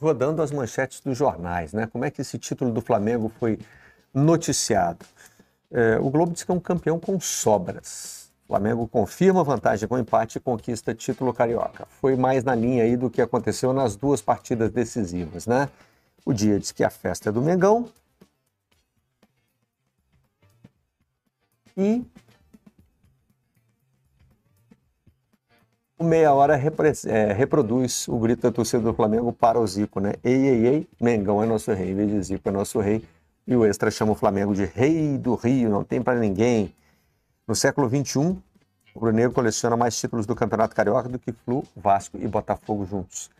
rodando as manchetes dos jornais, né? Como é que esse título do Flamengo foi noticiado? O Globo diz que é um campeão com sobras. O Flamengo confirma vantagem com empate e conquista título carioca. Foi mais na linha aí do que aconteceu nas duas partidas decisivas, né? O Dia diz que a festa é do Mengão. E o Meia Hora reproduz o grito da torcida do Flamengo para o Zico, né? Ei, ei, ei, Mengão é nosso rei, em vez de Zico é nosso rei. E o Extra chama o Flamengo de rei do Rio, não tem para ninguém. No século XXI, o rubro-negro coleciona mais títulos do Campeonato Carioca do que Flu, Vasco e Botafogo juntos.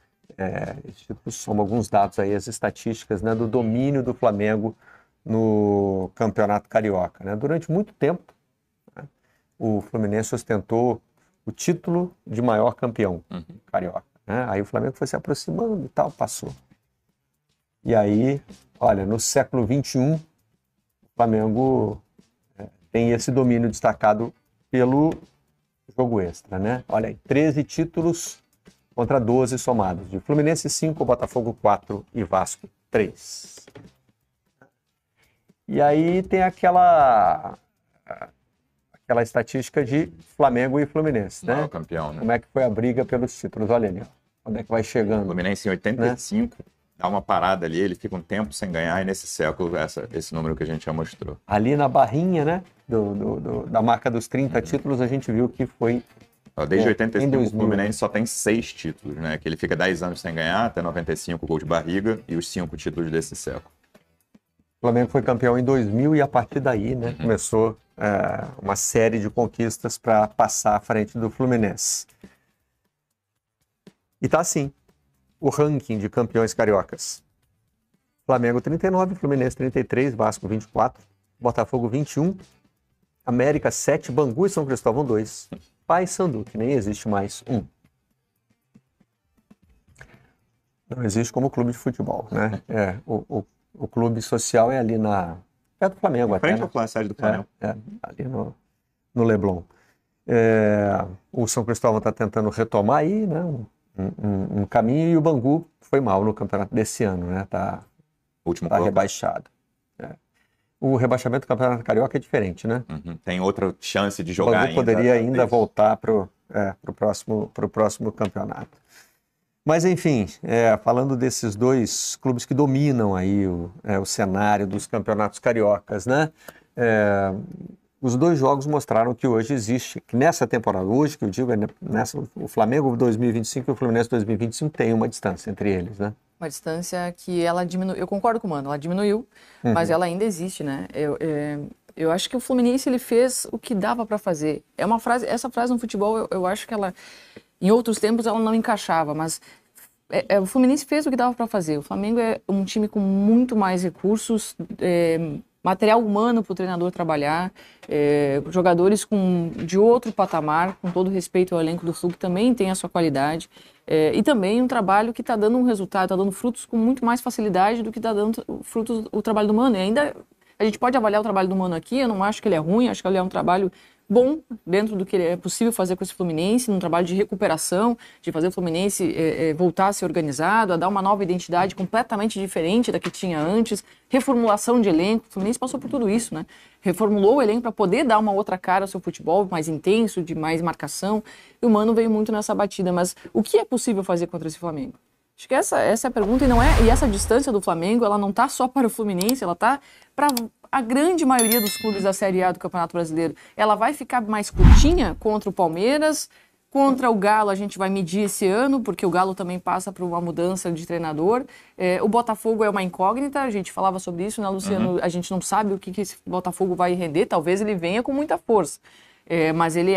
Esses títulos são alguns dados aí, as estatísticas, né, do domínio do Flamengo no Campeonato Carioca, né? Durante muito tempo, né, o Fluminense ostentou o título de maior campeão carioca, né? Aí o Flamengo foi se aproximando e tal, passou. E aí, olha, no século XXI, o Flamengo tem esse domínio destacado pelo jogo extra, né? Olha aí, 13 títulos contra 12 somados. De Fluminense 5, Botafogo 4 e Vasco 3. E aí tem aquela estatística de Flamengo e Fluminense, né? O campeão, né? Como é que foi a briga pelos títulos? Olha ali, ó. Onde é que vai chegando? O Fluminense em 85, né? Dá uma parada ali, ele fica um tempo sem ganhar, e nesse século, esse número que a gente já mostrou. Ali na barrinha, né, da marca dos 30 títulos, a gente viu que foi... Desde 85, o Fluminense só tem 6 títulos, né? Que ele fica 10 anos sem ganhar, até 95, gol de barriga, e os 5 títulos desse século. O Flamengo foi campeão em 2000 e a partir daí, né, começou uma série de conquistas para passar à frente do Fluminense. E tá assim, o ranking de campeões cariocas. Flamengo 39, Fluminense 33, Vasco 24, Botafogo 21, América 7, Bangu e São Cristóvão 2, Paysandu, que nem existe mais, 1. Não existe como clube de futebol, né? O clube social é ali perto do Flamengo, até. Frente ao sede do Flamengo. Ali no Leblon. O São Cristóvão está tentando retomar aí, né? Um caminho, e o Bangu foi mal no campeonato desse ano, né? Tá rebaixado. O rebaixamento do Campeonato Carioca é diferente, né? Tem outra chance de jogar ainda. O Bangu poderia ainda voltar para o próximo campeonato. Mas, enfim, falando desses dois clubes que dominam aí o cenário dos campeonatos cariocas, né? Os dois jogos mostraram que hoje existe, que nessa temporada, hoje que eu digo, o Flamengo 2025 e o Fluminense 2025 tem uma distância entre eles, né? Uma distância que ela diminuiu, eu concordo com o Mano, ela diminuiu, mas ela ainda existe, né? Eu acho que o Fluminense, ele fez o que dava para fazer. Essa frase no futebol, eu acho que ela, em outros tempos, ela não encaixava, mas o Fluminense fez o que dava para fazer. O Flamengo é um time com muito mais recursos, material humano para o treinador trabalhar, jogadores de outro patamar, com todo respeito ao elenco do Flu, que também tem a sua qualidade, e também um trabalho que está dando um resultado, está dando frutos com muito mais facilidade do que está dando frutos o trabalho do Mano. E ainda a gente pode avaliar o trabalho do Mano aqui, eu não acho que ele é ruim, acho que ele é um trabalho bom dentro do que é possível fazer com esse Fluminense, num trabalho de recuperação, de fazer o Fluminense voltar a ser organizado, a dar uma nova identidade completamente diferente da que tinha antes, reformulação de elenco. O Fluminense passou por tudo isso, né? Reformulou o elenco para poder dar uma outra cara ao seu futebol, mais intenso, de mais marcação, e o Mano veio muito nessa batida. Mas o que é possível fazer contra esse Flamengo? Acho que essa é a pergunta, e essa distância do Flamengo, ela não está só para o Fluminense, ela está para a grande maioria dos clubes da Série A do Campeonato Brasileiro. Ela vai ficar mais curtinha contra o Palmeiras, contra o Galo a gente vai medir esse ano, porque o Galo também passa por uma mudança de treinador. O Botafogo é uma incógnita, a gente falava sobre isso, né, Luciano? A gente não sabe o que esse Botafogo vai render, talvez ele venha com muita força, mas ele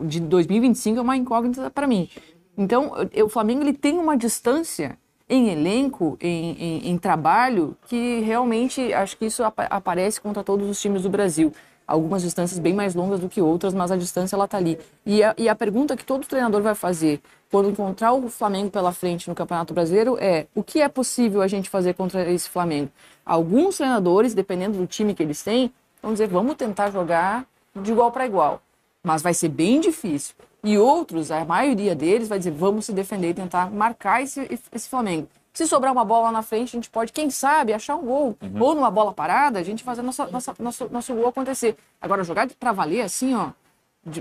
de 2025 é uma incógnita para mim. Então, o Flamengo, ele tem uma distância em elenco, em trabalho, que realmente acho que isso aparece contra todos os times do Brasil. Algumas distâncias bem mais longas do que outras, mas a distância ela está ali. E a pergunta que todo treinador vai fazer quando encontrar o Flamengo pela frente no Campeonato Brasileiro é: o que é possível a gente fazer contra esse Flamengo? Alguns treinadores, dependendo do time que eles têm, vão dizer: vamos tentar jogar de igual para igual, mas vai ser bem difícil. E outros, a maioria deles, vai dizer: vamos se defender e tentar marcar esse Flamengo. Se sobrar uma bola lá na frente, a gente pode, quem sabe, achar um gol. Ou numa bola parada, a gente fazer nosso gol acontecer. Agora, jogar pra valer assim, ó,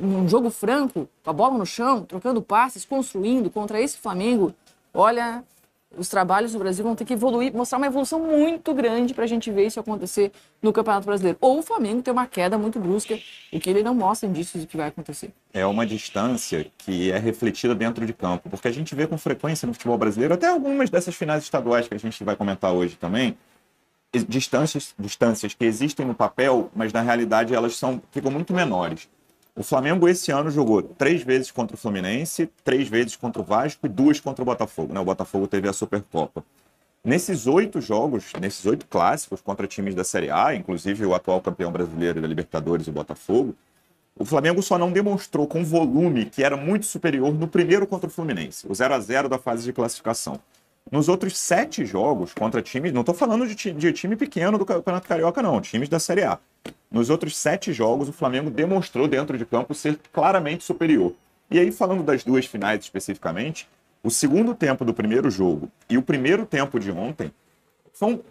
um jogo franco, com a bola no chão, trocando passes, construindo contra esse Flamengo, olha, os trabalhos no Brasil vão ter que evoluir, mostrar uma evolução muito grande pra gente ver isso acontecer no Campeonato Brasileiro. Ou o Flamengo ter uma queda muito brusca, o que ele não mostra indícios do que vai acontecer. É uma distância que é refletida dentro de campo, porque a gente vê com frequência no futebol brasileiro, até algumas dessas finais estaduais que a gente vai comentar hoje também, distâncias que existem no papel, mas na realidade elas ficam muito menores. O Flamengo esse ano jogou 3 vezes contra o Fluminense, 3 vezes contra o Vasco e 2 contra o Botafogo, né? O Botafogo teve a Supercopa. Nesses 8 jogos, nesses 8 clássicos contra times da Série A, inclusive o atual campeão brasileiro da Libertadores, o Botafogo, o Flamengo só não demonstrou com volume que era muito superior no primeiro contra o Fluminense, o 0-0 da fase de classificação. Nos outros 7 jogos contra times, não estou falando de time pequeno do Campeonato Carioca não, times da Série A. Nos outros 7 jogos, o Flamengo demonstrou dentro de campo ser claramente superior. E aí, falando das 2 finais especificamente, o segundo tempo do primeiro jogo e o primeiro tempo de ontem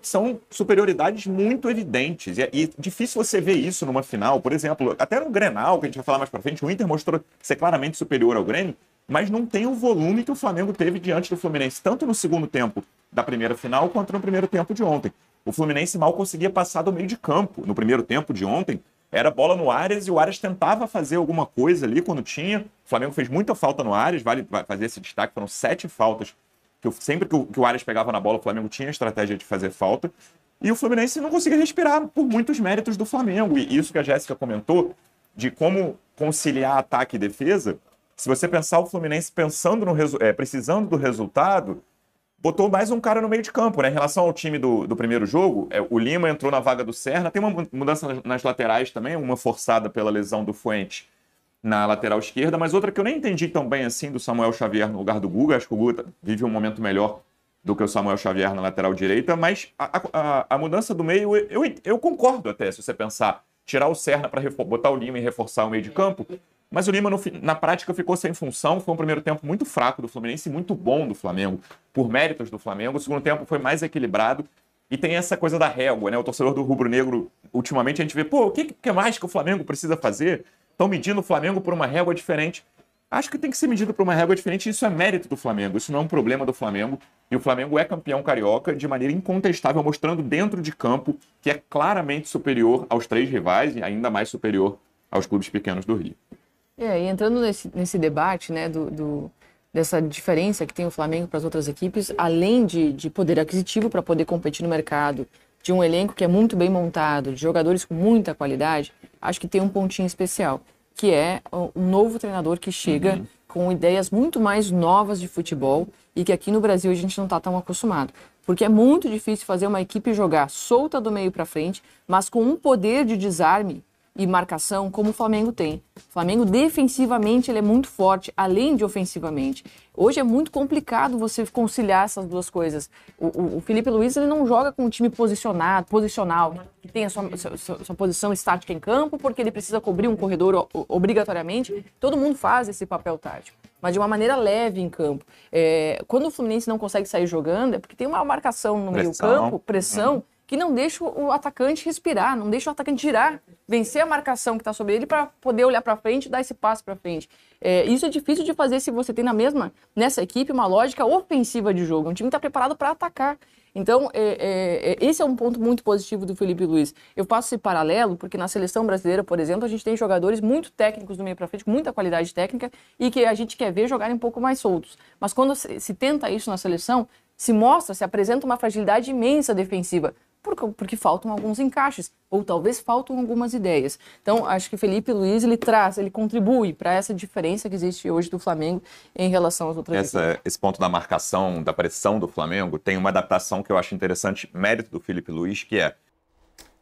são superioridades muito evidentes. E difícil você ver isso numa final. Por exemplo, até no Grenal, que a gente vai falar mais pra frente, o Inter mostrou ser claramente superior ao Grêmio, mas não tem o volume que o Flamengo teve diante do Fluminense, tanto no segundo tempo da primeira final, quanto no primeiro tempo de ontem. O Fluminense mal conseguia passar do meio de campo. No primeiro tempo de ontem, era bola no Arias e o Arias tentava fazer alguma coisa ali quando tinha. O Flamengo fez muita falta no Arias, vale fazer esse destaque, foram 7 faltas. Sempre que o Arias pegava na bola, o Flamengo tinha a estratégia de fazer falta. E o Fluminense não conseguia respirar por muitos méritos do Flamengo. E isso que a Jéssica comentou, de como conciliar ataque e defesa, se você pensar o Fluminense precisando do resultado, botou mais um cara no meio de campo, né? Em relação ao time do primeiro jogo, o Lima entrou na vaga do Serna, tem uma mudança nas laterais também, uma forçada pela lesão do Fuentes na lateral esquerda, mas outra que eu nem entendi tão bem assim do Samuel Xavier no lugar do Guga. Acho que o Guga vive um momento melhor do que o Samuel Xavier na lateral direita, mas a mudança do meio, eu concordo até, se você pensar, tirar o Serna para botar o Lima e reforçar o meio de campo, mas o Lima, na prática, ficou sem função. Foi um primeiro tempo muito fraco do Fluminense e muito bom do Flamengo, por méritos do Flamengo. O segundo tempo foi mais equilibrado e tem essa coisa da régua, né? O torcedor do rubro-negro, ultimamente, a gente vê, o que mais que o Flamengo precisa fazer? Estão medindo o Flamengo por uma régua diferente. Acho que tem que ser medido por uma régua diferente e isso é mérito do Flamengo. Isso não é um problema do Flamengo. E o Flamengo é campeão carioca de maneira incontestável, mostrando dentro de campo que é claramente superior aos 3 rivais e ainda mais superior aos clubes pequenos do Rio. E entrando nesse debate, né, dessa diferença que tem o Flamengo para as outras equipes, além de poder aquisitivo para poder competir no mercado, de um elenco que é muito bem montado, de jogadores com muita qualidade, acho que tem um pontinho especial, que é um novo treinador que chega com ideias muito mais novas de futebol e que aqui no Brasil a gente não está tão acostumado. Porque é muito difícil fazer uma equipe jogar solta do meio para frente, mas com um poder de desarme e marcação como o Flamengo tem. O Flamengo defensivamente ele é muito forte, além de ofensivamente. Hoje é muito complicado você conciliar essas duas coisas. O Felipe Luiz ele não joga com um time posicional, que tem a sua posição estática em campo, porque ele precisa cobrir um corredor obrigatoriamente. Todo mundo faz esse papel tático, mas de uma maneira leve em campo. Quando o Fluminense não consegue sair jogando, é porque tem uma marcação no meio campo, pressão, que não deixa o atacante respirar, não deixa o atacante girar, vencer a marcação que está sobre ele para poder olhar para frente e dar esse passo para frente. Isso é difícil de fazer se você tem nessa equipe uma lógica ofensiva de jogo. Um time que está preparado para atacar. Então, esse é um ponto muito positivo do Felipe Luiz. Eu faço esse paralelo porque na seleção brasileira, por exemplo, a gente tem jogadores muito técnicos do meio para frente, com muita qualidade técnica e que a gente quer ver jogarem um pouco mais soltos. Mas quando se tenta isso na seleção, se apresenta uma fragilidade imensa defensiva. Porque faltam alguns encaixes, ou talvez faltam algumas ideias. Então, acho que o Felipe Luiz, ele contribui para essa diferença que existe hoje do Flamengo em relação às outras equipes. Esse ponto da marcação, da pressão do Flamengo, tem uma adaptação que eu acho interessante, mérito do Felipe Luiz, que é...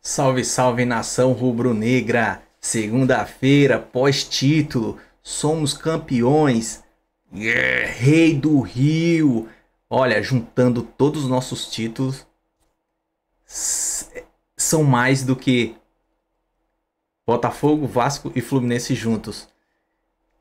Salve, salve, nação rubro-negra! Segunda-feira, pós-título, somos campeões, rei do Rio. Olha, juntando todos os nossos títulos, são mais do que Botafogo, Vasco e Fluminense juntos.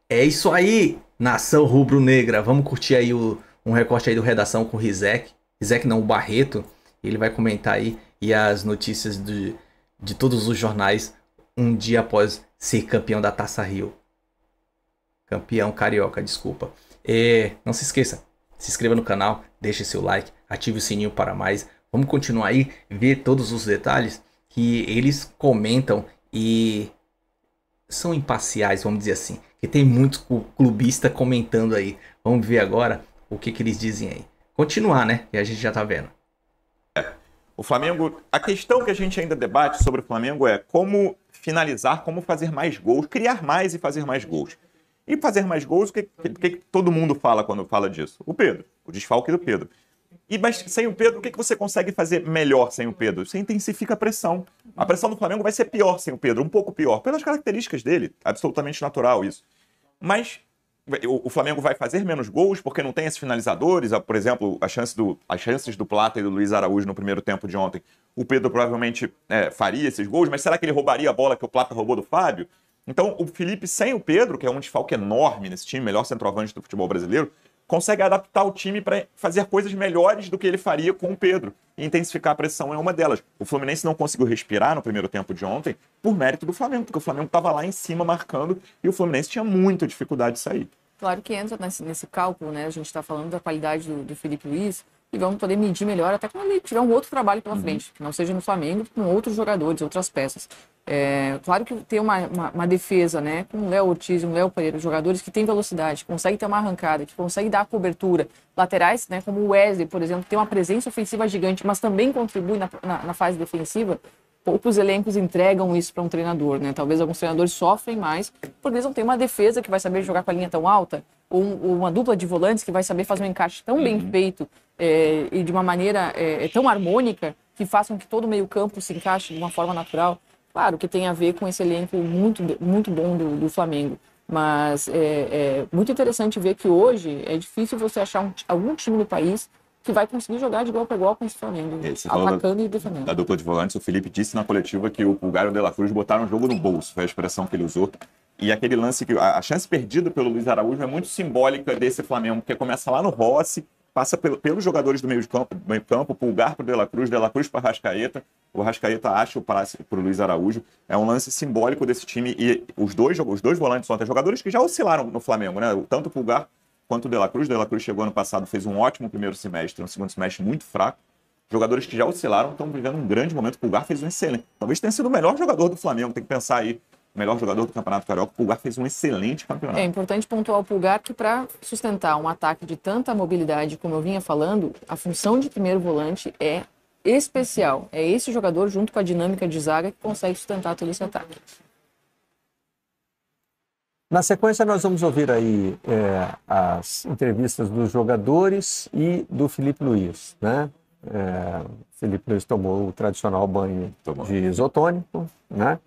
É isso aí, nação rubro-negra. Vamos curtir aí um recorte aí do Redação com o Rizek. Isaac não, o Barreto, ele vai comentar aí e as notícias de todos os jornais um dia após ser campeão da Taça Rio. Campeão carioca, desculpa. Não se esqueça, se inscreva no canal, deixe seu like, ative o sininho para mais. Vamos continuar aí, ver todos os detalhes que eles comentam e são imparciais, vamos dizer assim. Que tem muitos clubistas comentando aí. Vamos ver agora o que eles dizem aí. Continuar, né? E a gente já tá vendo. O Flamengo, a questão que a gente ainda debate sobre o Flamengo é como finalizar, como fazer mais gols, criar mais e fazer mais gols. E fazer mais gols, o que todo mundo fala quando fala disso? O Pedro, o desfalque do Pedro. Mas sem o Pedro, o que você consegue fazer melhor sem o Pedro? Você intensifica a pressão. A pressão do Flamengo vai ser pior sem o Pedro, um pouco pior, pelas características dele, absolutamente natural isso. Mas o Flamengo vai fazer menos gols porque não tem esses finalizadores. Por exemplo, as chances do Plata e do Luiz Araújo no primeiro tempo de ontem. O Pedro provavelmente faria esses gols, mas será que ele roubaria a bola que o Plata roubou do Fábio? Então, o Felipe sem o Pedro, que é um desfalque enorme nesse time, melhor centroavante do futebol brasileiro, consegue adaptar o time para fazer coisas melhores do que ele faria com o Pedro. E intensificar a pressão é uma delas. O Fluminense não conseguiu respirar no primeiro tempo de ontem por mérito do Flamengo, porque o Flamengo estava lá em cima marcando e o Fluminense tinha muita dificuldade de sair. Claro que entra nesse cálculo, né? A gente está falando da qualidade do Felipe Luiz e vamos poder medir melhor até quando ele tiver um outro trabalho pela frente, que não seja no Flamengo, com outros jogadores, outras peças. Claro que tem uma defesa, né? Com o Léo Ortiz e o Léo Pereira, jogadores que têm velocidade, que conseguem ter uma arrancada, que conseguem dar a cobertura. Laterais, né? Como o Wesley, por exemplo, tem uma presença ofensiva gigante, mas também contribui na fase defensiva. Poucos elencos entregam isso para um treinador, né? Talvez alguns treinadores sofrem mais porque eles não têm uma defesa que vai saber jogar com a linha tão alta, ou uma dupla de volantes que vai saber fazer um encaixe tão bem feito e de uma maneira tão harmônica que façam que todo o meio-campo se encaixe de uma forma natural. Claro que tem a ver com esse elenco muito, muito bom do Flamengo, mas é muito interessante ver que hoje é difícil você achar algum time no país que vai conseguir jogar de igual para igual com esse Flamengo, atacando e defendendo. Da dupla de volantes, o Felipe disse na coletiva que o Pulgar e o De La Cruz botaram o jogo no bolso, foi a expressão que ele usou. E aquele lance que a chance perdida pelo Luiz Araújo é muito simbólica desse Flamengo, porque começa lá no Rossi, passa pelos jogadores do meio campo, Pulgar para o De La Cruz para Arrascaeta, o Arrascaeta acha o passe para o Luiz Araújo. É um lance simbólico desse time e os dois volantes ontem, jogadores que já oscilaram no Flamengo, né? Tanto o Pulgar quanto o De La Cruz. De La Cruz chegou ano passado, fez um ótimo primeiro semestre, um segundo semestre muito fraco. Jogadores que já oscilaram estão vivendo um grande momento. O Pulgar fez um excelente. Talvez tenha sido o melhor jogador do Flamengo, tem que pensar aí. O melhor jogador do Campeonato Carioca, o Pulgar fez um excelente campeonato. É importante pontuar o Pulgar que para sustentar um ataque de tanta mobilidade, como eu vinha falando, a função de primeiro volante é especial. É esse jogador, junto com a dinâmica de zaga, que consegue sustentar todo esse ataque. Na sequência, nós vamos ouvir aí as entrevistas dos jogadores e do Felipe Luiz, né? Felipe Luiz tomou o tradicional banho de isotônico, né?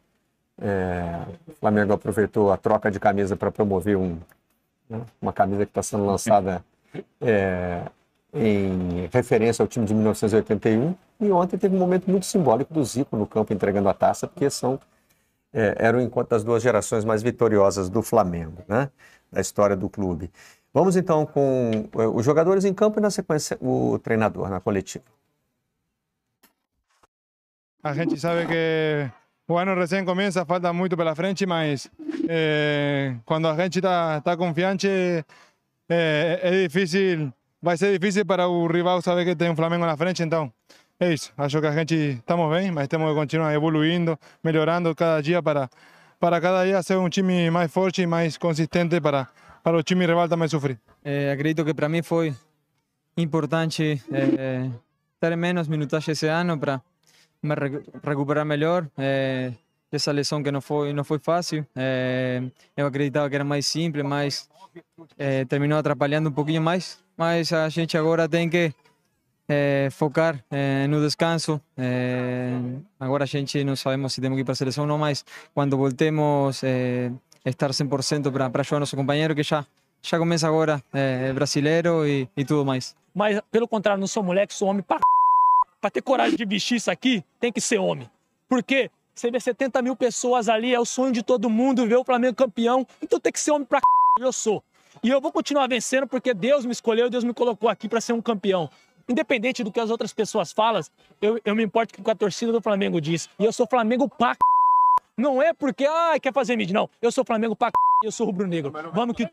O Flamengo aproveitou a troca de camisa para promover uma camisa que está sendo lançada em referência ao time de 1981. E ontem teve um momento muito simbólico do Zico no campo entregando a taça, porque era o encontro das duas gerações mais vitoriosas do Flamengo, né? Da história do clube. Vamos então com os jogadores em campo e na sequência o treinador na coletiva. A gente sabe que o ano recém começa, falta muito pela frente, mas quando a gente está confiante, é difícil, vai ser difícil para o rival saber que tem um Flamengo na frente, então é isso. Acho que a gente estamos bem, mas temos que continuar evoluindo, melhorando cada dia para cada dia ser um time mais forte e mais consistente para o time rival também sofrer. Acredito que para mim foi importante ter menos minutagem esse ano para me recuperar melhor. Essa lesão que não foi fácil. Eu acreditava que era mais simples, mas terminou atrapalhando um pouquinho mais. Mas a gente agora tem que focar no descanso. Agora a gente não sabemos se temos que ir para a seleção ou não, mas quando voltemos estar 100% para ajudar nosso companheiro, que já começa agora, brasileiro e tudo mais. Mas pelo contrário, não sou moleque, sou homem para ter coragem de vestir isso aqui, tem que ser homem. Porque você vê 70 mil pessoas ali, é o sonho de todo mundo ver o Flamengo campeão, então tem que ser homem eu sou. E eu vou continuar vencendo porque Deus me escolheu, Deus me colocou aqui para ser um campeão. independente do que as outras pessoas falam, eu me importo com o que a torcida do Flamengo diz. E eu sou Flamengo pra c... Não é porque, quer fazer mídia, não. Eu sou Flamengo pra c... e eu sou rubro-negro. Vamos que...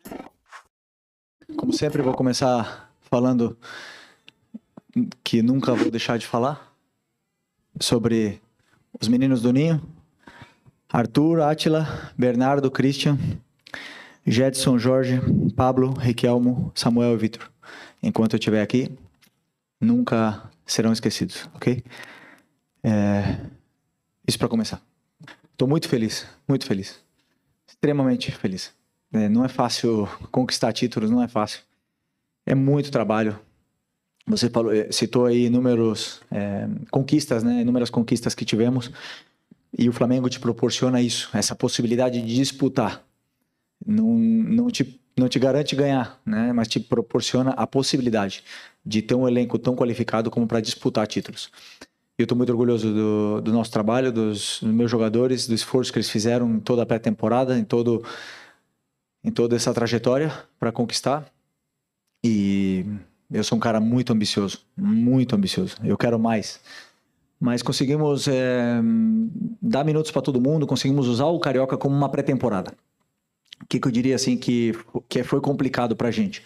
Como sempre, vou começar falando que nunca vou deixar de falar sobre os meninos do Ninho, Arthur, Átila, Bernardo, Christian, Jedson, Jorge, Pablo, Riquelmo, Samuel e Vitor. Enquanto eu estiver aqui, nunca serão esquecidos, ok? Isso para começar. Estou muito feliz, extremamente feliz. Não é fácil conquistar títulos, não é fácil. É muito trabalho. Você citou aí inúmeras conquistas, né? Inúmeras conquistas que tivemos. E o Flamengo te proporciona isso, essa possibilidade de disputar. Não te garante ganhar, né? Mas te proporciona a possibilidade de ter um elenco tão qualificado como para disputar títulos. Eu estou muito orgulhoso do nosso trabalho, dos meus jogadores, do esforço que eles fizeram em toda a pré-temporada, em toda essa trajetória para conquistar. E eu sou um cara muito ambicioso, eu quero mais. Mas conseguimos dar minutos para todo mundo, conseguimos usar o Carioca como uma pré-temporada. O que eu diria assim que foi complicado para a gente?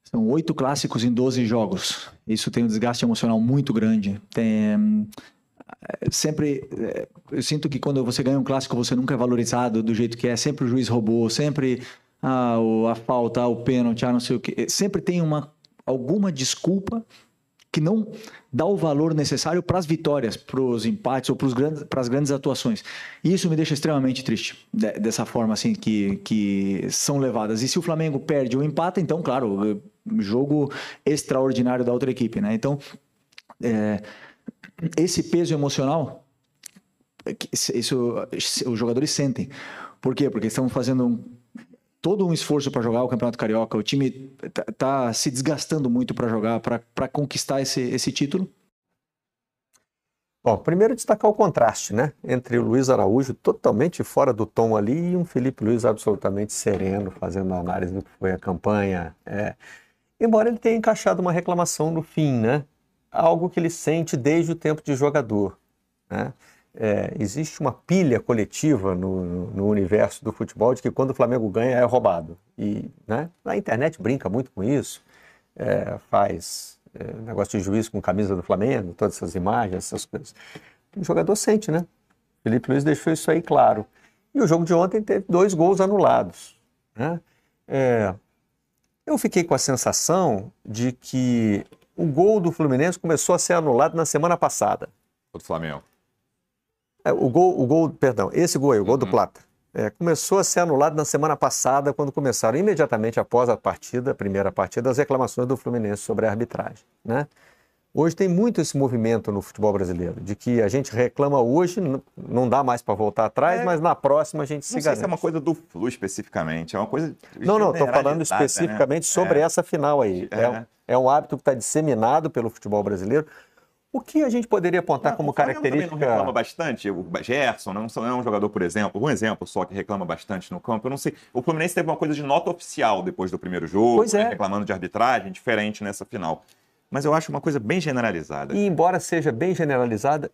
São 8 clássicos em 12 jogos. Isso tem um desgaste emocional muito grande. Eu sinto que quando você ganha um clássico, você nunca é valorizado do jeito que é. Sempre o juiz roubou, sempre a falta, o pênalti, não sei o quê. Sempre tem alguma desculpa que não dá o valor necessário para as vitórias, para os empates ou para as grandes atuações. E isso me deixa extremamente triste, dessa forma assim que são levadas. E se o Flamengo perde ou empata, então, claro, jogo extraordinário da outra equipe, né? Então, esse peso emocional, isso os jogadores sentem. Por quê? Porque estão fazendo todo um esforço para jogar o Campeonato Carioca. O time tá se desgastando muito para jogar, para conquistar esse título. Bom, primeiro destacar o contraste, né? Entre o Luiz Araújo totalmente fora do tom ali e um Felipe Luiz absolutamente sereno, fazendo a análise do que foi a campanha. Embora ele tenha encaixado uma reclamação no fim, né? Algo que ele sente desde o tempo de jogador, né? Existe uma pilha coletiva no universo do futebol de que quando o Flamengo ganha é roubado. E, né, a internet brinca muito com isso, faz negócio de juiz com camisa do Flamengo, todas essas imagens, essas coisas. O jogador sente, né? Felipe Luiz deixou isso aí claro. E o jogo de ontem teve 2 gols anulados, né? Eu fiquei com a sensação de que o gol do Fluminense começou a ser anulado na semana passada. O do Flamengo. Esse gol aí, o gol do Plata, começou a ser anulado na semana passada, quando começaram imediatamente após a primeira partida, as reclamações do Fluminense sobre a arbitragem, né? Hoje tem muito esse movimento no futebol brasileiro, de que a gente reclama hoje, não dá mais para voltar atrás, mas na próxima a gente se garante. Não sei se é uma coisa do Flu especificamente, é uma coisa Não, estou falando especificamente, né, sobre essa final aí. É um hábito que está disseminado pelo futebol brasileiro. O que a gente poderia apontar como característica... O Flamengo também não reclama bastante, o Gerson não é um jogador, por exemplo, um exemplo só que reclama bastante no campo, eu não sei, o Fluminense teve uma coisa de nota oficial depois do primeiro jogo, reclamando de arbitragem, diferente nessa final, mas eu acho uma coisa bem generalizada. E embora seja bem generalizada,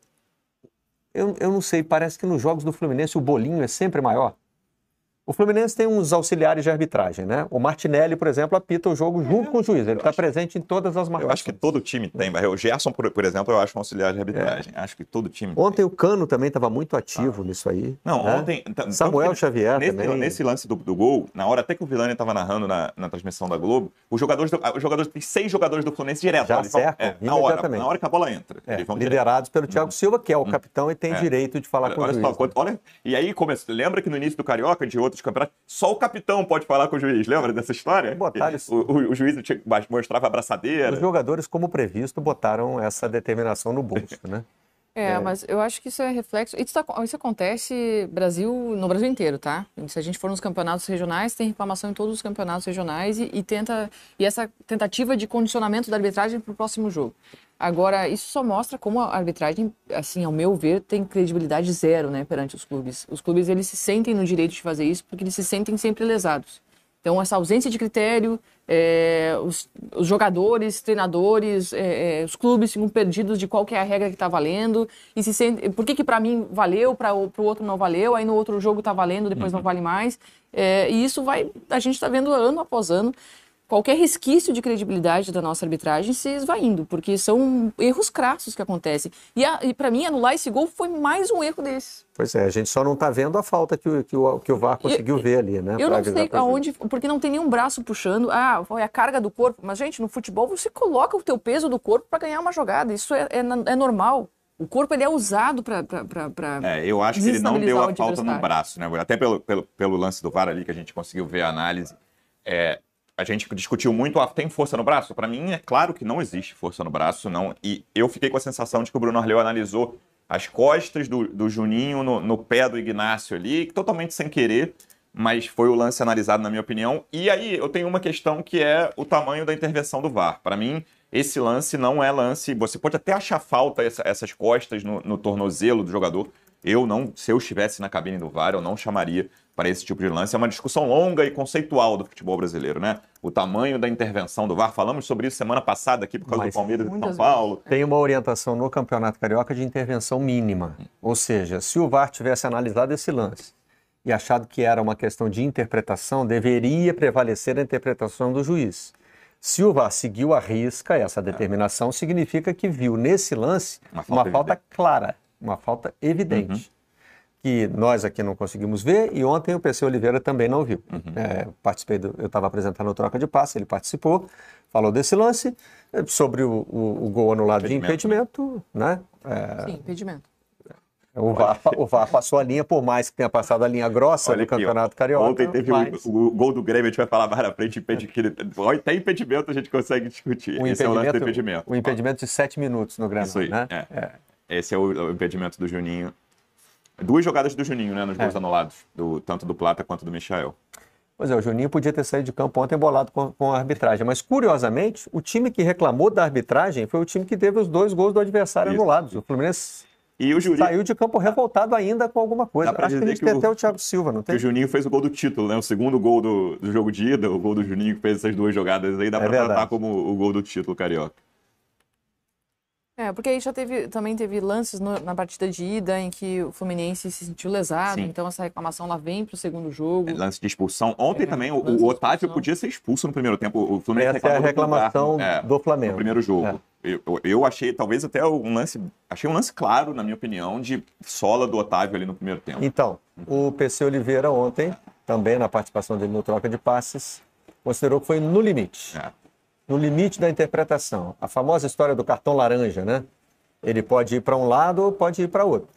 eu não sei, parece que nos jogos do Fluminense o bolinho é sempre maior. O Fluminense tem uns auxiliares de arbitragem, né? O Martinelli, por exemplo, apita o jogo junto com o juiz. Ele está presente em todas as marcações. Eu acho que todo time tem. O Gerson, por exemplo, eu acho um auxiliar de arbitragem. Acho que todo time Ontem tem. O Cano também estava muito ativo nisso aí. Não, né? ontem... Samuel Xavier também. Nesse lance do gol, na hora até que o Vilani estava narrando na transmissão da Globo, os jogadores tem 6 jogadores do Fluminense direto. Já cercam imediatamente. Na hora que a bola entra. Liderados pelo Thiago Silva, que é o capitão e tem direito de falar com o juiz. Olha, e aí, lembra que no início do Carioca, de outros campeonatos, só o capitão pode falar com o juiz, lembra dessa história? O juiz mostrava a abraçadeira. Os jogadores, como previsto, botaram essa determinação no bolso, né? Mas eu acho que isso é reflexo. Isso acontece no Brasil inteiro, tá? Se a gente for nos campeonatos regionais, tem reclamação em todos os campeonatos regionais e essa tentativa de condicionamento da arbitragem para o próximo jogo. Agora, isso só mostra como a arbitragem, assim, ao meu ver, tem credibilidade zero, né, perante os clubes. Os clubes, eles se sentem no direito de fazer isso porque eles se sentem sempre lesados. Então, essa ausência de critério, os jogadores, treinadores, os clubes ficam perdidos de qual que é a regra que está valendo, e se sente, por que para mim valeu, para o outro não valeu, aí no outro jogo está valendo, depois não vale mais, e isso a gente está vendo ano após ano, qualquer resquício de credibilidade da nossa arbitragem se esvaindo, porque são erros crassos que acontecem. E para mim, anular esse gol foi mais um erro desses. Pois é, a gente só não está vendo a falta que o VAR conseguiu ver ali, né? Eu não sei aonde, porque não tem nenhum braço puxando. Foi a carga do corpo. Mas, gente, no futebol você coloca o teu peso do corpo para ganhar uma jogada. Isso é normal. O corpo ele é usado para eu acho que ele não deu a falta no braço, né? Até pelo lance do VAR ali que a gente conseguiu ver a análise. A gente discutiu muito, tem força no braço? Para mim, é claro que não existe força no braço, não. E eu fiquei com a sensação de que o Bruno Arleu analisou as costas do Juninho no pé do Ignacio ali, totalmente sem querer, mas foi o lance analisado, na minha opinião. E aí, eu tenho uma questão que é o tamanho da intervenção do VAR. Para mim, esse lance não é lance... Você pode até achar falta essas costas no tornozelo do jogador. Se eu estivesse na cabine do VAR, eu não chamaria para esse tipo de lance. É uma discussão longa e conceitual do futebol brasileiro, né? O tamanho da intervenção do VAR. Falamos sobre isso semana passada aqui por causa do Palmeiras e de São Paulo. Tem uma orientação no Campeonato Carioca de intervenção mínima. Ou seja, se o VAR tivesse analisado esse lance e achado que era uma questão de interpretação, deveria prevalecer a interpretação do juiz. Se o VAR seguiu à risca essa determinação, significa que viu nesse lance uma falta clara, uma falta evidente. Que nós aqui não conseguimos ver, e ontem o PC Oliveira também não viu. Eu estava apresentando o Troca de Passe, ele participou, falou desse lance, sobre o gol anulado de impedimento, né? Sim, impedimento. O VAR passou a linha, por mais que tenha passado a linha grossa do Campeonato Carioca. Ontem teve o gol do Grêmio, a gente vai falar mais na frente, até impedimento a gente consegue discutir. Esse é o lance do impedimento. O impedimento de 7 minutos no Grêmio, isso aí, né? Esse é o impedimento do Juninho. 2 jogadas do Juninho, né, nos gols anulados, tanto do Plata quanto do Michael. Pois é, o Juninho podia ter saído de campo ontem bolado com a arbitragem, mas curiosamente, o time que reclamou da arbitragem foi o time que teve os 2 gols do adversário anulados. O Fluminense saiu de campo revoltado ainda com alguma coisa. Acho que a gente tem até o Thiago Silva, não tem? Que o Juninho fez o gol do título, né? O segundo gol do jogo de ida, o gol do Juninho que fez essas 2 jogadas aí, dá pra tratar como o gol do título carioca. Porque aí também teve lances na partida de ida em que o Fluminense se sentiu lesado, então essa reclamação lá vem pro segundo jogo. Lance de expulsão. Ontem também o Otávio podia ser expulso no primeiro tempo. O Fluminense essa é a reclamação do Flamengo. No primeiro jogo. Eu achei talvez até achei um lance claro, na minha opinião, de sola do Otávio ali no primeiro tempo. Então, o PC Oliveira ontem, também na participação dele no Troca de Passes, considerou que foi no limite. No limite da interpretação. A famosa história do cartão laranja, né? Ele pode ir para um lado ou pode ir para outro.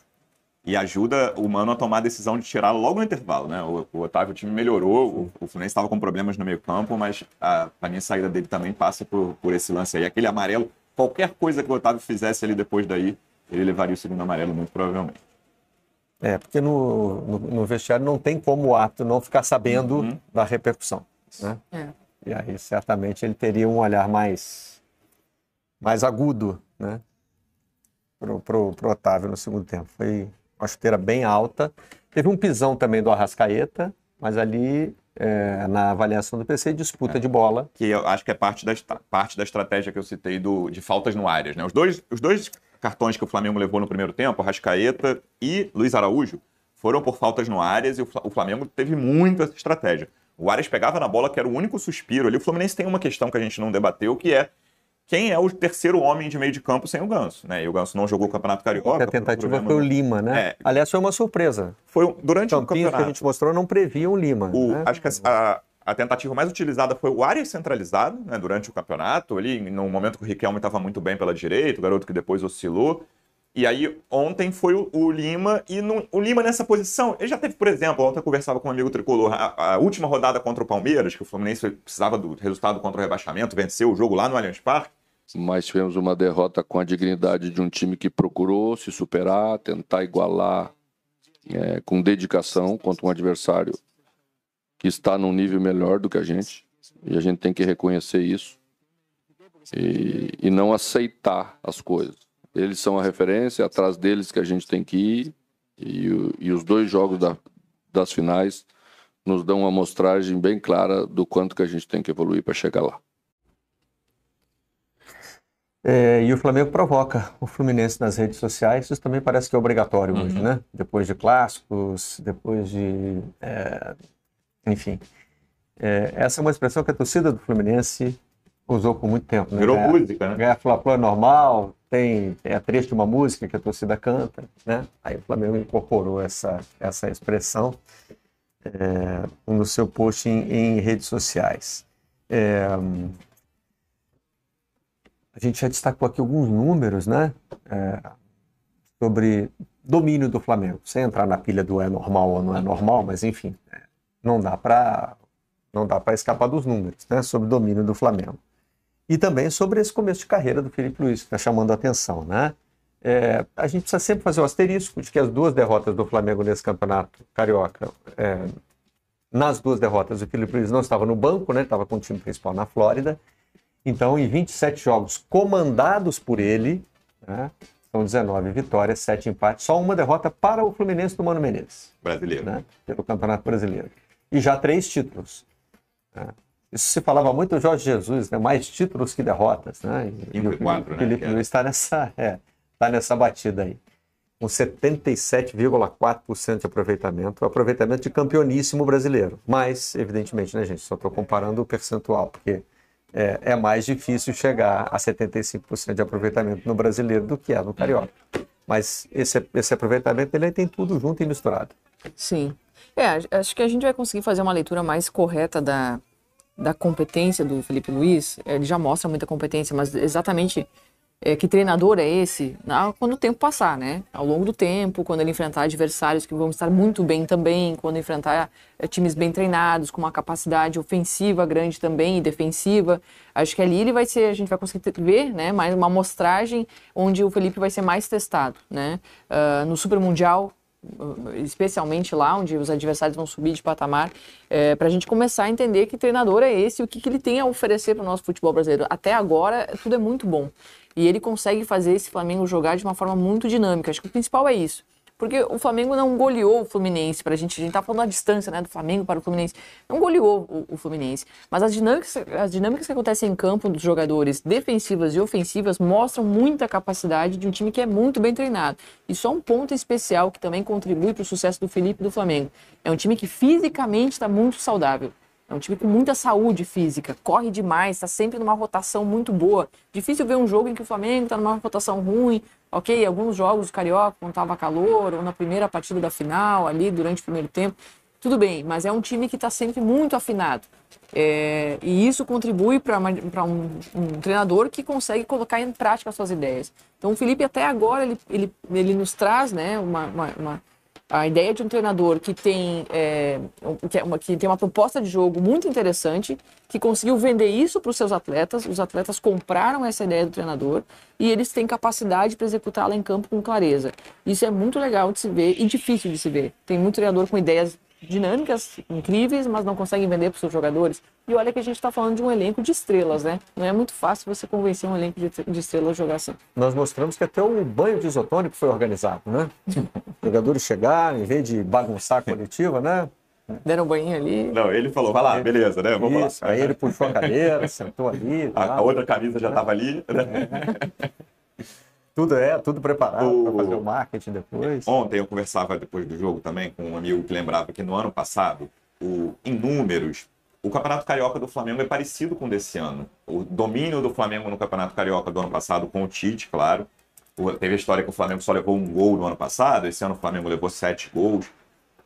E ajuda o Mano a tomar a decisão de tirar logo no intervalo, né? O Otávio, o time melhorou, o Fluminense estava com problemas no meio campo, mas a minha saída dele também passa por esse lance aí. Aquele amarelo, qualquer coisa que o Otávio fizesse ali depois daí, ele levaria o segundo amarelo muito provavelmente. Porque no vestiário não tem como o árbitro não ficar sabendo da repercussão, né? E aí, certamente, ele teria um olhar mais agudo, né, pro Otávio no segundo tempo. Foi uma chuteira bem alta. Teve um pisão também do Arrascaeta, mas ali, na avaliação do PC, disputa de bola. Que eu acho que é parte da estratégia que eu citei de faltas no áreas, né? Os dois cartões que o Flamengo levou no primeiro tempo, Arrascaeta e Luiz Araújo, foram por faltas no áreas, e o Flamengo teve muito essa estratégia. O Arias pegava na bola, que era o único suspiro ali. O Fluminense tem uma questão que a gente não debateu, que é quem é o terceiro homem de meio de campo sem o Ganso, né? E o Ganso não jogou o Campeonato Carioca. A tentativa foi o Lima, né? Aliás, foi uma surpresa. Durante o campeonato que a gente mostrou não previa o Lima. Né? Acho que a tentativa mais utilizada foi o Arias centralizado, né, durante o campeonato. Ali, no momento que o Riquelme estava muito bem pela direita, o garoto que depois oscilou. E aí, ontem foi o Lima, e o Lima nessa posição, ele já teve, por exemplo, ontem eu conversava com um amigo tricolor, a última rodada contra o Palmeiras, que o Fluminense precisava do resultado contra o rebaixamento, venceu o jogo lá no Allianz Parque. Mas tivemos uma derrota com a dignidade de um time que procurou se superar, tentar igualar com dedicação contra um adversário que está num nível melhor do que a gente, e a gente tem que reconhecer isso e não aceitar as coisas. Eles são a referência, é atrás deles que a gente tem que ir, e os 2 jogos das finais nos dão uma amostragem bem clara do quanto que a gente tem que evoluir para chegar lá. E o Flamengo provoca o Fluminense nas redes sociais. Isso também parece que é obrigatório hoje, né? Depois de clássicos, depois de... enfim. Essa é uma expressão que a torcida do Fluminense usou por muito tempo. Né? Virou música, né? Ganhar Fla-Flu é normal, tem a trecho de uma música que a torcida canta, né? Aí o Flamengo incorporou essa expressão no seu post em redes sociais. A gente já destacou aqui alguns números, né? Sobre domínio do Flamengo. Sem entrar na pilha do é normal ou não é normal, mas enfim, não dá para escapar dos números, né? Sobre o domínio do Flamengo. E também sobre esse começo de carreira do Felipe Luiz, que está chamando a atenção, né? A gente precisa sempre fazer o asterisco de que as 2 derrotas do Flamengo nesse campeonato carioca, nas 2 derrotas o Felipe Luiz não estava no banco, né? Estava com o time principal na Flórida. Então, em 27 jogos comandados por ele, né, são 19 vitórias, 7 empates, só uma derrota para o Fluminense do Mano Menezes. Brasileiro. Né, pelo Campeonato Brasileiro. E já 3 títulos. Né. Isso se falava muito do Jorge Jesus, né, mais títulos que derrotas. Né, e o Felipe Luiz está nessa batida aí. Com 77,4% de aproveitamento. O aproveitamento de campeoníssimo brasileiro. Mas, evidentemente, né, gente, só estou comparando o percentual, porque... É mais difícil chegar a 75% de aproveitamento no brasileiro do que no carioca. Mas esse aproveitamento ele tem tudo junto e misturado. Sim. Acho que a gente vai conseguir fazer uma leitura mais correta da competência do Felipe Luiz. Ele já mostra muita competência, mas exatamente que treinador é esse? Quando o tempo passar, né? Ao longo do tempo, quando ele enfrentar adversários que vão estar muito bem também, quando enfrentar times bem treinados, com uma capacidade ofensiva grande também e defensiva. Acho que ali a gente vai conseguir ver, né, mais uma amostragem onde o Felipe vai ser mais testado, né? No Super Mundial, especialmente lá onde os adversários vão subir de patamar, para a gente começar a entender que treinador é esse e o que ele tem a oferecer para o nosso futebol brasileiro. Até agora, tudo é muito bom. E ele consegue fazer esse Flamengo jogar de uma forma muito dinâmica. Acho que o principal é isso. Porque o Flamengo não goleou o Fluminense pra gente. A gente tá falando da distância, né, do Flamengo para o Fluminense. Não goleou o Fluminense. Mas as dinâmicas que acontecem em campo dos jogadores defensivas e ofensivas mostram muita capacidade de um time que é muito bem treinado. E só um ponto especial que também contribui para o sucesso do Felipe e do Flamengo. É um time que fisicamente está muito saudável. É um time com muita saúde física, corre demais, está sempre numa rotação muito boa. Difícil ver um jogo em que o Flamengo está numa rotação ruim. Ok, alguns jogos do Carioca, quando estava calor, ou na primeira partida da final, ali durante o primeiro tempo. Tudo bem, mas é um time que está sempre muito afinado. E isso contribui para um treinador que consegue colocar em prática as suas ideias. Então o Felipe até agora, ele nos traz, né, a ideia de um treinador que tem uma proposta de jogo muito interessante, que conseguiu vender isso para os seus atletas, os atletas compraram essa ideia do treinador e eles têm capacidade para executá-la em campo com clareza. Isso é muito legal de se ver e difícil de se ver. Tem muito treinador com ideias dinâmicas, incríveis, mas não conseguem vender para os seus jogadores. E olha que a gente está falando de um elenco de estrelas, né? Não é muito fácil você convencer um elenco de estrelas a jogar assim. Nós mostramos que até o banho de isotônico foi organizado, né? Os jogadores chegaram, em vez de bagunçar a coletiva, né? Deram um banho ali. Não, ele falou, vai lá, beleza, né? Vamos Isso, lá. aí ele puxou a cadeira, sentou ali. A outra camisa já estava ali, né? Tudo preparado para fazer o marketing depois. Ontem eu conversava depois do jogo também com um amigo que lembrava que no ano passado, em números, o Campeonato Carioca do Flamengo é parecido com o desse ano. O domínio do Flamengo no Campeonato Carioca do ano passado, com o Tite, claro. Teve a história que o Flamengo só levou 1 gol no ano passado, esse ano o Flamengo levou 7 gols.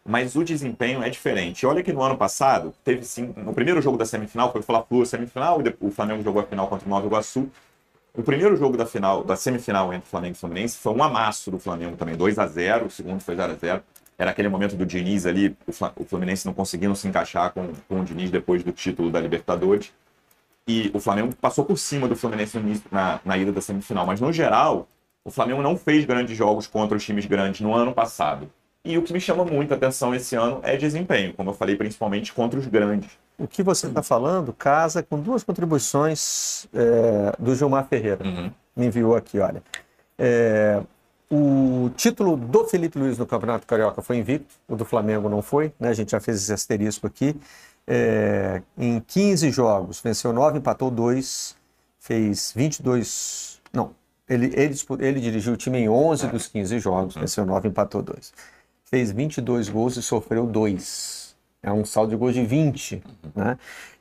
Mas o desempenho é diferente. Olha que no ano passado, teve sim, no primeiro jogo da semifinal, foi o Fla-Flu semifinal, e o Flamengo jogou a final contra o Nova Iguaçu. O primeiro jogo da semifinal entre Flamengo e Fluminense foi um amasso do Flamengo também, 2-0, o segundo foi 0-0. Era aquele momento do Diniz ali, o Fluminense não conseguindo se encaixar com o Diniz depois do título da Libertadores. E o Flamengo passou por cima do Fluminense na ida da semifinal. Mas, no geral, o Flamengo não fez grandes jogos contra os times grandes no ano passado. E o que me chama muita atenção esse ano é desempenho, como eu falei, principalmente contra os grandes. O que você está falando casa com 2 contribuições do Gilmar Ferreira. Me enviou aqui, olha. O título do Felipe Luiz no Campeonato Carioca foi invicto, o do Flamengo não foi, né? A gente já fez esse asterisco aqui. Em 15 jogos, venceu 9, empatou 2, fez 22... Não, ele dirigiu o time em 11 dos 15 jogos, venceu 9, empatou 2. Fez 22 gols e sofreu 2. É um saldo de gols de 20, né?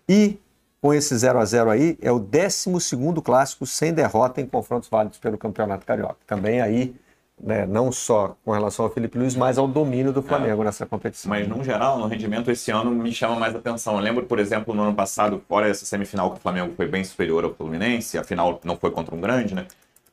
E com esse 0-0 aí, é o 12º clássico sem derrota em confrontos válidos pelo Campeonato Carioca. Também aí, né, não só com relação ao Felipe Luiz, mas ao domínio do Flamengo nessa competição. Mas, no geral, no rendimento esse ano me chama mais atenção. Eu lembro, por exemplo, no ano passado, fora essa semifinal que o Flamengo foi bem superior ao Fluminense, afinal não foi contra um grande, né?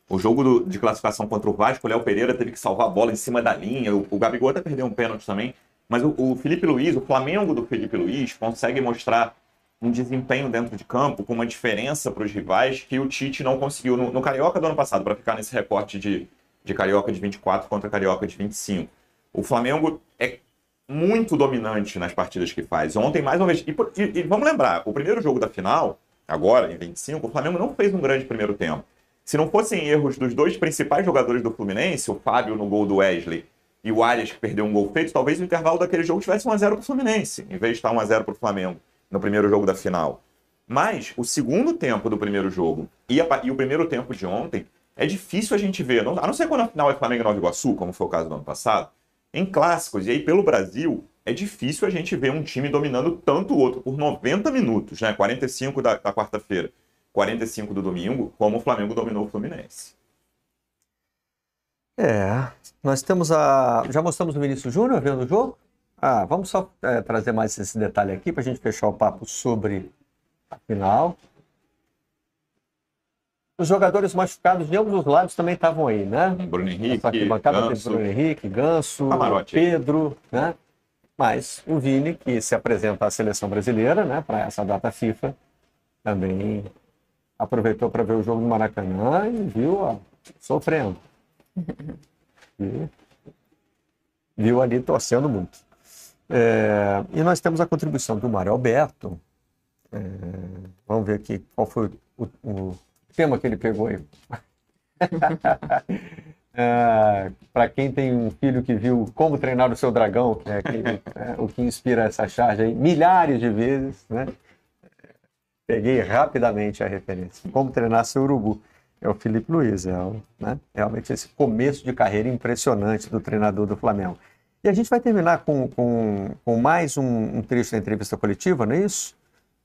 O jogo de classificação contra o Vasco, o Léo Pereira teve que salvar a bola em cima da linha, o Gabigol até perdeu um pênalti também, mas o Felipe Luiz, o Flamengo do Felipe Luiz, consegue mostrar um desempenho dentro de campo com uma diferença para os rivais que o Tite não conseguiu no Carioca do ano passado, para ficar nesse recorte de Carioca de 24 contra Carioca de 25. O Flamengo é muito dominante nas partidas que faz. Ontem, mais uma vez, e vamos lembrar, o primeiro jogo da final, agora em 25, o Flamengo não fez um grande primeiro tempo. Se não fossem erros dos dois principais jogadores do Fluminense, o Fábio no gol do Wesley e o Arias que perdeu um gol feito, talvez o intervalo daquele jogo tivesse 1-0 para o Fluminense, em vez de estar 1-0 para o Flamengo no primeiro jogo da final. Mas o segundo tempo do primeiro jogo e o primeiro tempo de ontem, é difícil a gente ver, a não ser quando a final é Flamengo e Nova Iguaçu, como foi o caso do ano passado, em clássicos, e aí pelo Brasil, é difícil a gente ver um time dominando tanto o outro por 90 minutos, né? 45 da quarta-feira, 45 do domingo, como o Flamengo dominou o Fluminense. Nós temos já mostramos o Vinícius Júnior vendo o jogo? Vamos só trazer mais esse detalhe aqui para a gente fechar o papo sobre a final. Os jogadores machucados de ambos os lados também estavam aí, né? Bruno Henrique, Ganso, Bruno Henrique, Ganso, Camarote. Pedro, né? Mas o Vini, que se apresenta à seleção brasileira, né, para essa data FIFA, também aproveitou para ver o jogo do Maracanã e viu sofrendo. E viu ali torcendo muito. E nós temos a contribuição do Mário Alberto. Vamos ver aqui qual foi o tema que ele pegou aí. Para quem tem um filho que viu Como Treinar o Seu Dragão, que é o que inspira essa charge aí, milhares de vezes, né? Peguei rapidamente a referência. Como Treinar Seu Urubu. É o Felipe Luiz, né? Realmente esse começo de carreira impressionante do treinador do Flamengo. E a gente vai terminar com mais um trecho da entrevista coletiva, não é isso?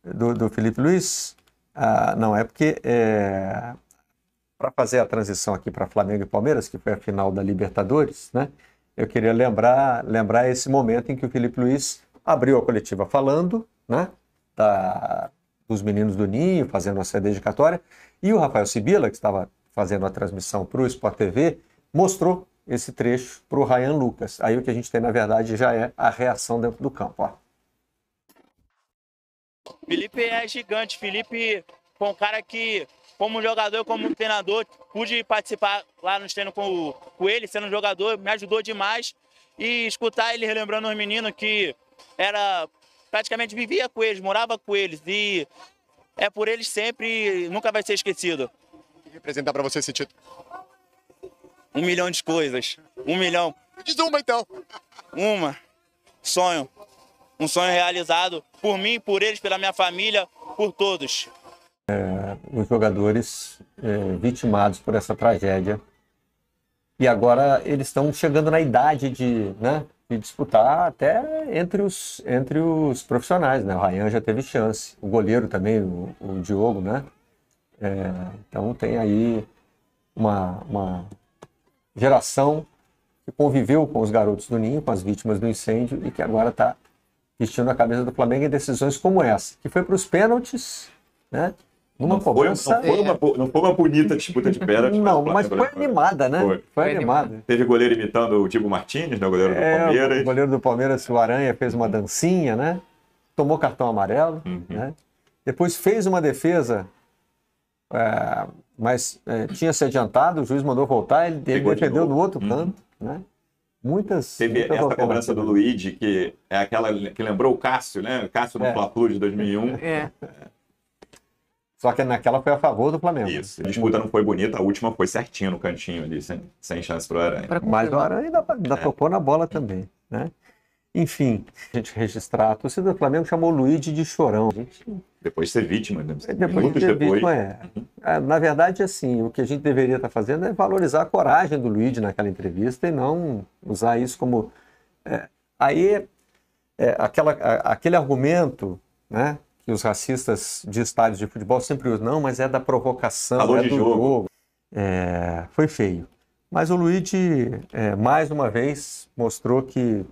Do Felipe Luiz? Não, é porque para fazer a transição aqui para Flamengo e Palmeiras, que foi a final da Libertadores, né? Eu queria lembrar esse momento em que o Felipe Luiz abriu a coletiva falando, né, dos meninos do Ninho, fazendo a sua dedicatória, e o Rafael Sibila, que estava fazendo a transmissão para o Sport TV, mostrou esse trecho para o Ryan Lucas. Aí o que a gente tem, na verdade, já é a reação dentro do campo. Felipe é gigante. Felipe foi um cara que, como jogador, como treinador, pude participar lá nos treinos com ele, sendo jogador, me ajudou demais. E escutar ele relembrando os meninos que praticamente vivia com eles, morava com eles. E é por eles sempre, nunca vai ser esquecido. O que representa para você esse título? 1 milhão de coisas. 1 milhão. Diz uma, então. Sonho. Um sonho realizado por mim, por eles, pela minha família, por todos. Os jogadores vitimados por essa tragédia. E agora eles estão chegando na idade de disputar até entre os profissionais, né? O Ryan já teve chance. O goleiro também, o Diogo, né? Então tem aí uma geração que conviveu com os garotos do Ninho, com as vítimas do incêndio, e que agora está vestindo a camisa do Flamengo em decisões como essa, que foi para os pênaltis, né? Numa cobrança... Não foi uma bonita disputa de pênalti. Não, mas foi animada, né? Foi animada. Teve goleiro imitando o Diego Martins, né? O goleiro do Palmeiras. O goleiro do Palmeiras, o Aranha, fez uma dancinha, né? Tomou cartão amarelo, né? Depois fez uma defesa, mas tinha se adiantado, o juiz mandou voltar, ele defendeu no outro canto, né? Teve essa cobrança do Luigi, que é aquela que lembrou o Cássio, né? O Cássio no Fla-Flu de 2001. Só que naquela foi a favor do Flamengo. Isso. A disputa não foi bonita, a última foi certinho no cantinho ali, sem chance pro Aranha. Mas o Aranha ainda tocou na bola também, né? Enfim, a gente registrar, a torcida do Flamengo chamou o Luigi de chorão. Depois de ser vítima, né? Depois de ser vítima, na verdade, assim, o que a gente deveria estar fazendo é valorizar a coragem do Luigi naquela entrevista e não usar isso como... aquele argumento, né, que os racistas de estádios de futebol sempre usam, não, mas é da provocação, Falou do jogo. Foi feio. Mas o Luigi, mais uma vez, mostrou que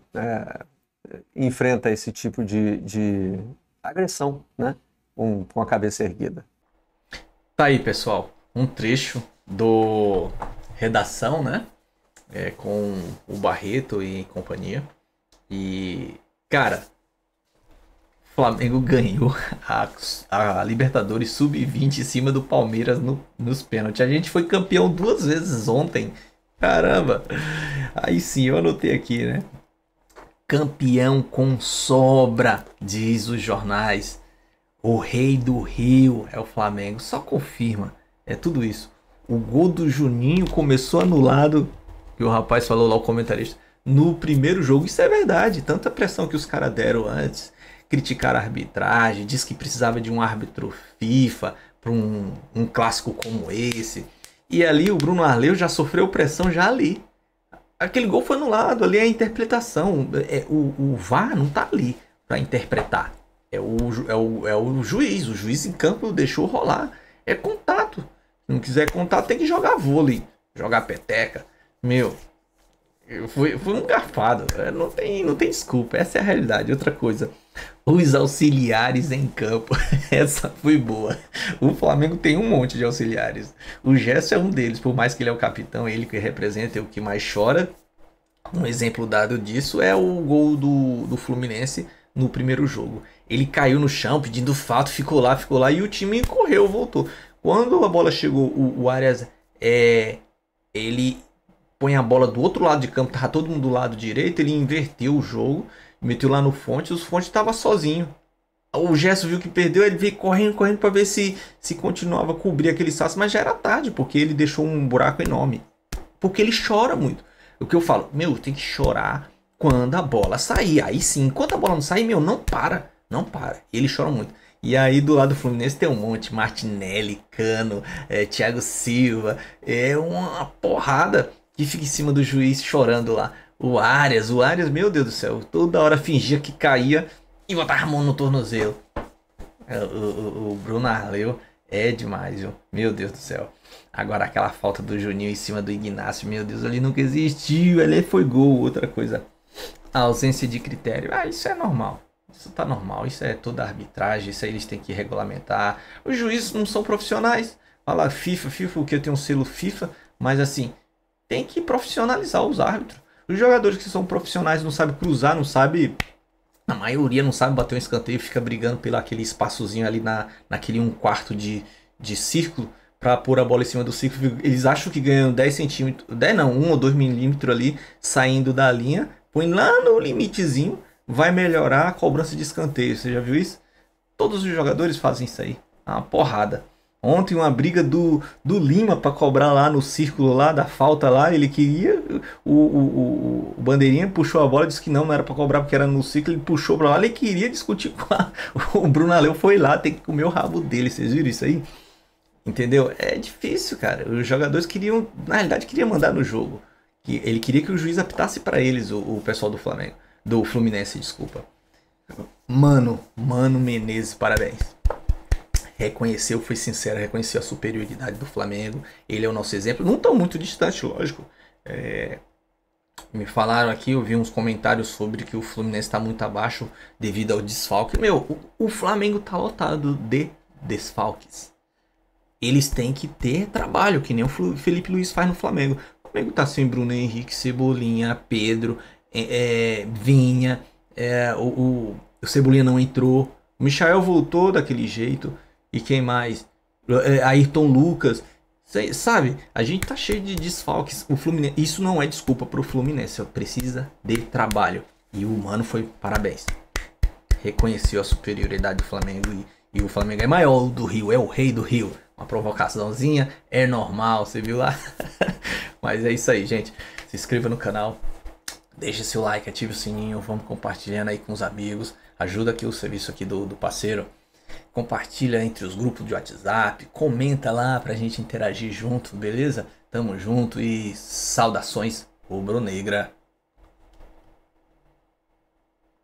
enfrenta esse tipo de agressão, né, com a cabeça erguida. Tá aí, pessoal, um trecho do Redação, né, com o Barreto e companhia. E, cara, o Flamengo ganhou a Libertadores Sub-20 em cima do Palmeiras nos pênaltis. A gente foi campeão 2 vezes ontem. Caramba! Aí sim, eu anotei aqui, né? Campeão com sobra, diz os jornais. O rei do Rio é o Flamengo. Só confirma. É tudo isso. O gol do Juninho começou anulado, que o rapaz falou lá, o comentarista, no primeiro jogo. Isso é verdade. Tanta pressão que os caras deram antes. Criticaram a arbitragem. Diz que precisava de um árbitro FIFA para um clássico como esse. E ali o Bruno Arleu já sofreu pressão já ali. Aquele gol foi anulado. Ali é a interpretação. O VAR não tá ali para interpretar. É o juiz. O juiz em campo deixou rolar. É contato. Se não quiser contato, tem que jogar vôlei. Jogar peteca. Meu... Foi um garfado, não tem desculpa, essa é a realidade. Outra coisa, os auxiliares em campo, essa foi boa. O Flamengo tem um monte de auxiliares, o Gerson é um deles, por mais que ele é o capitão, ele que representa, é o que mais chora. Um exemplo dado disso é o gol do Fluminense no primeiro jogo. Ele caiu no chão pedindo falta, ficou lá e o time correu, voltou. Quando a bola chegou, o Arias, ele... põe a bola do outro lado de campo, tava todo mundo do lado direito, ele inverteu o jogo, meteu lá no Fonte, os Fonte tava sozinho. O Gerson viu que perdeu, ele veio correndo para ver se continuava a cobrir aquele espaço, mas já era tarde, porque ele deixou um buraco enorme. Porque ele chora muito. O que eu falo, tem que chorar quando a bola sair. Aí sim, enquanto a bola não sair, não para. Ele chora muito. E aí do lado do Fluminense tem um monte, Martinelli, Cano, Thiago Silva, é uma porrada que fica em cima do juiz chorando lá. O Arias, meu Deus do céu, toda hora fingia que caía e botava a mão no tornozelo. O Bruno Arleu é demais, viu? Meu Deus do céu. Agora aquela falta do Juninho em cima do Ignacio, meu Deus, ali nunca existiu, ali foi gol. Outra coisa, a ausência de critério. Isso é normal. Isso tá normal, isso é toda arbitragem, isso aí eles têm que regulamentar. Os juízes não são profissionais. Fala FIFA, o que eu tenho um selo FIFA, mas assim, tem que profissionalizar os árbitros. Os jogadores que são profissionais não sabem cruzar, não sabem... A maioria não sabe bater um escanteio, fica brigando pelo aquele espaçozinho ali naquele 1/4 de círculo para pôr a bola em cima do círculo. Eles acham que ganham 10 centímetros, 1 ou 2 milímetros ali, saindo da linha, põe lá no limitezinho, vai melhorar a cobrança de escanteio. Você já viu isso? Todos os jogadores fazem isso aí. Uma porrada. Ontem uma briga do Lima para cobrar lá no círculo lá da falta lá, ele queria, o bandeirinha puxou a bola, disse que não era para cobrar porque era no círculo, ele puxou para lá, ele queria discutir com o Bruno Arleu foi lá, tem que comer o rabo dele, vocês viram isso aí? Entendeu? É difícil, cara, os jogadores queriam, na realidade queriam mandar no jogo, ele queria que o juiz apitasse para eles, o pessoal do Flamengo, do Fluminense, desculpa. Mano Menezes, parabéns. Reconheceu, foi sincero, reconheceu a superioridade do Flamengo. Ele é o nosso exemplo. Não tão muito distante, lógico. Me falaram aqui, eu vi uns comentários sobre que o Fluminense está muito abaixo devido ao desfalque. O Flamengo tá lotado de desfalques. Eles têm que ter trabalho, que nem o Felipe Luiz faz no Flamengo. O Flamengo tá sem Bruno Henrique, Cebolinha, Pedro, Vinha. O Cebolinha não entrou. O Michael voltou daquele jeito. E quem mais? Ayrton Lucas. Sabe? A gente tá cheio de desfalques. O Fluminense, isso não é desculpa pro Fluminense. Precisa de trabalho. E o Mano foi parabéns. Reconheceu a superioridade do Flamengo E o Flamengo é maior do Rio, é o rei do Rio. Uma provocaçãozinha, é normal, você viu lá? Mas é isso aí, gente. Se inscreva no canal, deixe seu like, ative o sininho, vamos compartilhando aí com os amigos. Ajuda aqui o serviço aqui do parceiro. Compartilha entre os grupos de WhatsApp, comenta lá pra gente interagir junto, beleza? Tamo junto e saudações rubro-negra.